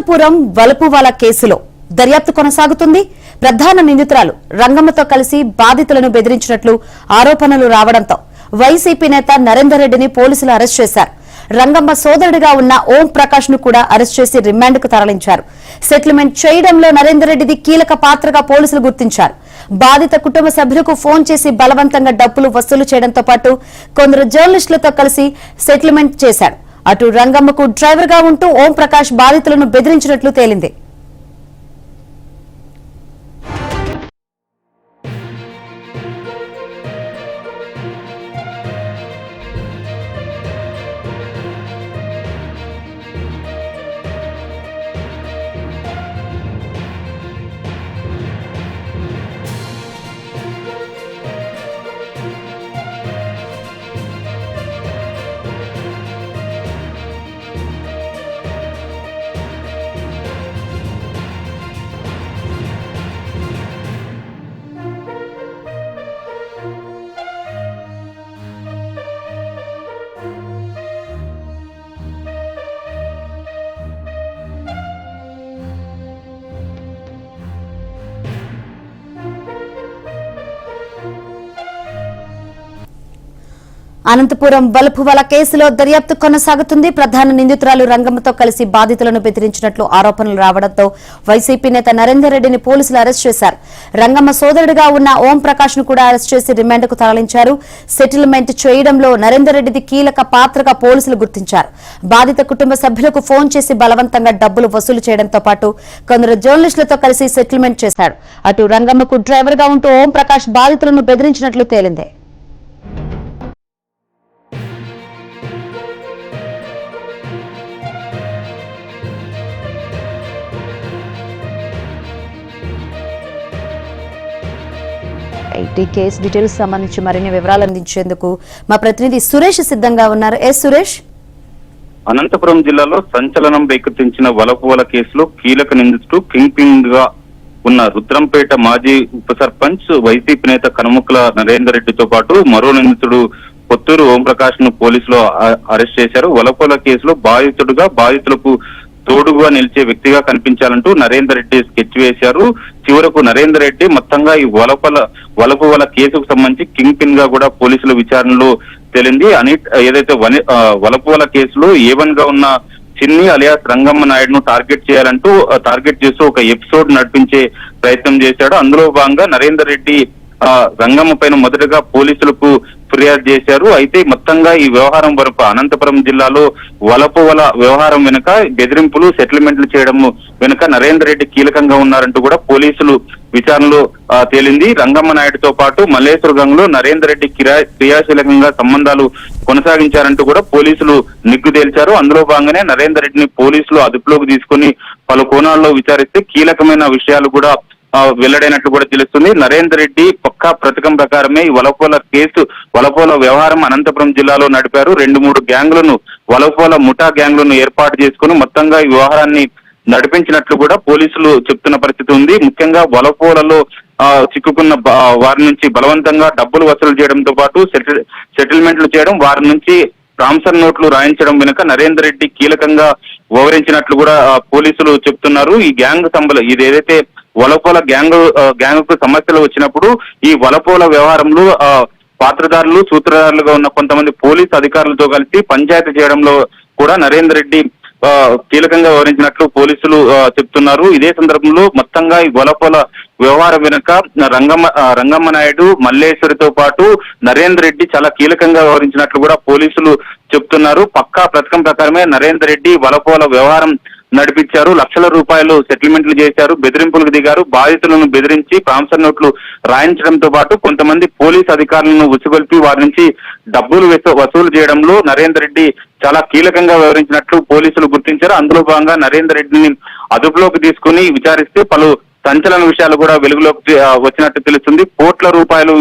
అనంతపురం వలపువాల కేసులో దర్యాప్తు కొనసాగుతుంది. ప్రధాన నిందితురాలు రంగమ్మతో కలిసి బాధితులను బెదిరించినట్లు ఆరోపణలు రావడంతో వైసీపీ నేత నరేందర్ రెడ్డిని పోలీసులు అరెస్ట్ చేశారు. రంగమ్మ సోదరుడిగా ఉన్న ఓం ప్రకాష్ ను కూడా అరెస్ట్ చేసి రిమాండ్ కు తరలించారు. సెటిల్మెంట్ చేయడంలో నరేందర్ రెడ్డిది కీలక పాత్రగా పోలీసులు గుర్తించారు. బాధిత కుటుంబ సభ్యులకు ఫోన్ చేసి బలవంతంగా డబ్బులు వసూలు చేయడంతో పాటు కొందరు జర్నలిస్టులతో కలిసి సెటిల్మెంట్ చేశాడు. అటు రంగమ్మకు డ్రైవర్ గా ఉంటూ ఓం ప్రకాష్ బాధితులను బెదిరించినట్లు తేలింది. అనంతపురం వలపువాల కేసులో దర్యాప్తు కొనసాగుతుంది. ప్రధాన నిందితురాలు రంగమ్మతో కలిసి బాధితులను బెదిరించినట్లు ఆరోపణలు రావడంతో వైసీపీ నేత నరేందర్ రెడ్డిని పోలీసులు అరెస్ట్ చేశారు. రంగమ్మ సోదరుడిగా ఉన్న ఓం ప్రకాష్ ను కూడా అరెస్ట్ చేసి రిమాండ్ కు తరలించారు. సెటిల్మెంట్ చేయడంలో నరేందర్ రెడ్డిది కీలక పాత్రగా పోలీసులు గుర్తించారు. బాధిత కుటుంబ సభ్యులకు ఫోన్ చేసి బలవంతంగా డబ్బులు వసూలు చేయడంతో పాటు కొందరు జర్నలిస్టులతో కలిసి సెటిల్మెంట్ చేశాడు. అటు రంగమ్మకు డ్రైవర్ గా ఉంటూ ఓం ప్రకాష్ బాధితులను బెదిరించినట్లు తేలింది. ఈ కేసు డీటెయిల్స్ సంబంధించి మరిన్ని వివరాలు అందించేందుకు మా ప్రతినిధి సురేష్ సిద్ధంగా ఉన్నారు. సురేష్, అనంతపురం జిల్లాలో సంచలనం రేకెత్తించిన వలపువాల కేసులో కీలక నిందితుడు కింగ్ పింగ్ గా ఉన్న రుద్రంపేట మాజీ ఉప సర్పంచ్ వైసీపీ నేత కనుముక్కల నరేందర్ రెడ్డితో పాటు మరో నిందితుడు పొత్తూరు ఓం ప్రకాష్ ను పోలీసులు అరెస్ట్ చేశారు. వలపువాల కేసులో బాధితులకు తోడుగా నిలిచే వ్యక్తిగా కనిపించాలంటూ నరేందర్ రెడ్డి స్కెచ్ వేశారు. చివరకు నరేందర్ రెడ్డి మొత్తంగా ఈ వలపువాల కేసుకు సంబంధించి కింగ్ పిన్ గా కూడా పోలీసుల విచారణలో తేలింది. ఏదైతే వలపువాల కేసులో A1 గా ఉన్న చిన్ని అలియాస్ రంగమ్మ నాయుడును టార్గెట్ చేస్తూ ఒక ఎపిసోడ్ నడిపించే ప్రయత్నం చేశాడు. అందులో భాగంగా నరేందర్ రెడ్డి రంగమ్మ పైన మొదటగా పోలీసులకు ఫిర్యాదు చేశారు. అయితే మొత్తంగా ఈ వ్యవహారం వరకు అనంతపురం జిల్లాలో వలపువాల వ్యవహారం వెనుక బెదిరింపులు సెటిల్మెంట్లు చేయడం వెనుక నరేందర్ రెడ్డి కీలకంగా ఉన్నారంటూ కూడా పోలీసులు విచారణలో తేలింది. రంగమ్మ నాయుడుతో పాటు మల్లేశ్వరగంలో నరేందర్ రెడ్డి క్రియాశీలకంగా సంబంధాలు కొనసాగించారంటూ కూడా పోలీసులు నిగ్గు తేల్చారు. అందులో భాగంగానే నరేందర్ రెడ్డిని పోలీసులు అదుపులోకి తీసుకుని పలు కోణాల్లో విచారిస్తే కీలకమైన విషయాలు కూడా వెల్లడైనట్లు కూడా తెలుస్తుంది. నరేందర్ రెడ్డి పక్కా పథకం ప్రకారమే ఈ వలపువాల వ్యవహారం అనంతపురం జిల్లాలో నడిపారు. 2-3 గ్యాంగులను వలపువాల ముఠా గ్యాంగులను ఏర్పాటు చేసుకుని మొత్తంగా ఈ వ్యవహారాన్ని నడిపించినట్లు కూడా పోలీసులు చెప్తున్న పరిస్థితి ఉంది. ముఖ్యంగా వలపువాలలో చిక్కుకున్న వారి నుంచి బలవంతంగా డబ్బులు వసూలు చేయడంతో పాటు సెటిల్మెంట్లు చేయడం, వారి నుంచి ట్రాన్స్ఫర్ నోట్లు రాయించడం వెనుక నరేందర్ రెడ్డి కీలకంగా వివరించినట్లు కూడా పోలీసులు చెప్తున్నారు. ఈ గ్యాంగ్ ఇది ఏదైతే వలపువాల గ్యాంగ్ సమస్యలు వచ్చినప్పుడు ఈ వలపువాల వ్యవహారంలో పాత్రదారులు సూత్రధారులుగా ఉన్న కొంతమంది పోలీసు అధికారులతో కలిసి పంచాయతీ చేయడంలో కూడా నరేందర్ రెడ్డి కీలకంగా వివరించినట్లు పోలీసులు చెప్తున్నారు. ఇదే సందర్భంలో మొత్తంగా ఈ వలపువాల వ్యవహారం వెనుక రంగమ్మ నాయుడు, మల్లేశ్వరితో పాటు నరేందర్ రెడ్డి చాలా కీలకంగా వ్యవహరించినట్లు కూడా పోలీసులు చెప్తున్నారు. పక్కా పథకం ప్రకారమే నరేందర్ రెడ్డి వలపువాల వ్యవహారం నడిపించారు. లక్షల రూపాయలు సెటిల్మెంట్లు చేశారు, బెదిరింపులకు దిగారు. బాధితులను బెదిరించి ట్రాన్స్ఫర్ నోట్లు రాయించడంతో పాటు కొంతమంది పోలీసు అధికారులను ఉసుగొల్పి వారి నుంచి డబ్బులు వసూలు చేయడంలో నరేందర్ రెడ్డి చాలా కీలకంగా వ్యవహరించినట్లు పోలీసులు గుర్తించారు. అందులో భాగంగా నరేందర్ రెడ్డిని అదుపులోకి తీసుకుని విచారిస్తే పలు సంచలన విషయాలు కూడా వెలుగులోకి వచ్చినట్టు తెలుస్తుంది. కోట్ల రూపాయలు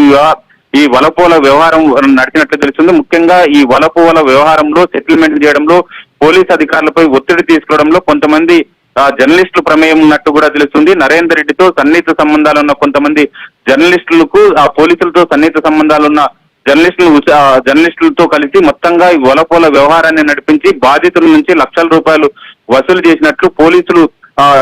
ఈ వలపువాల వ్యవహారం నడిచినట్లు తెలుస్తుంది. ముఖ్యంగా ఈ వలపువాల వ్యవహారంలో సెటిల్మెంట్ చేయడంలో పోలీసు అధికారులపై ఒత్తిడి తీసుకోవడంలో కొంతమంది జర్నలిస్టులు ప్రమేయం ఉన్నట్టు కూడా తెలుస్తుంది. నరేందర్ రెడ్డితో సన్నిహిత సంబంధాలున్న కొంతమంది జర్నలిస్టులకు పోలీసులతో సన్నిహిత సంబంధాలున్న జర్నలిస్టులతో కలిసి మొత్తంగా ఈ వలపువాల వ్యవహారాన్ని నడిపించి బాధితుల నుంచి లక్షల రూపాయలు వసూలు చేసినట్లు పోలీసులు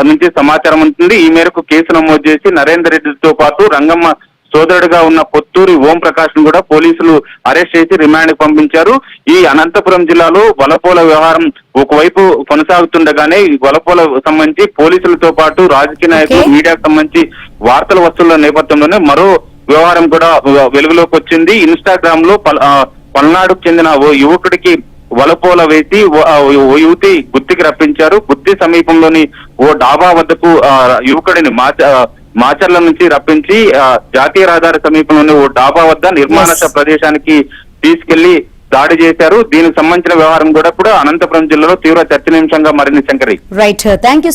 నుంచి సమాచారం ఉంటుంది. ఈ మేరకు కేసు నమోదు చేసి నరేందర్ రెడ్డితో పాటు రంగమ్మ సోదరుడిగా ఉన్న పొత్తూరి ఓం ప్రకాష్ ను కూడా పోలీసులు అరెస్ట్ చేసి రిమాండ్ పంపించారు. ఈ అనంతపురం జిల్లాలో వలపోల వ్యవహారం ఒకవైపు కొనసాగుతుండగానే ఈ వలపోల సంబంధించి పోలీసులతో పాటు రాజకీయ నాయకులు, మీడియాకు సంబంధించి వార్తలు వస్తున్న నేపథ్యంలోనే మరో వ్యవహారం కూడా వెలుగులోకి వచ్చింది. ఇన్స్టాగ్రామ్ లో పల్నాడుకు చెందిన ఓ యువకుడికి వలపోల వేసి ఓ యువతి గుత్తికి రప్పించారు. గుత్తి సమీపంలోని ఓ డాబా వద్దకు యువకుడిని మాచర్ల నుంచి రప్పించి జాతీయ రహదారి సమీపంలోని ఓ డాబా వద్ద నిర్మానుష్య ప్రదేశానికి తీసుకెళ్లి దాడి చేశారు. దీనికి సంబంధించిన వ్యవహారం కూడా అనంతపురం జిల్లాలో తీవ్ర చర్చనీయాంశంగా మారింది. శంకరి. Right, thank you.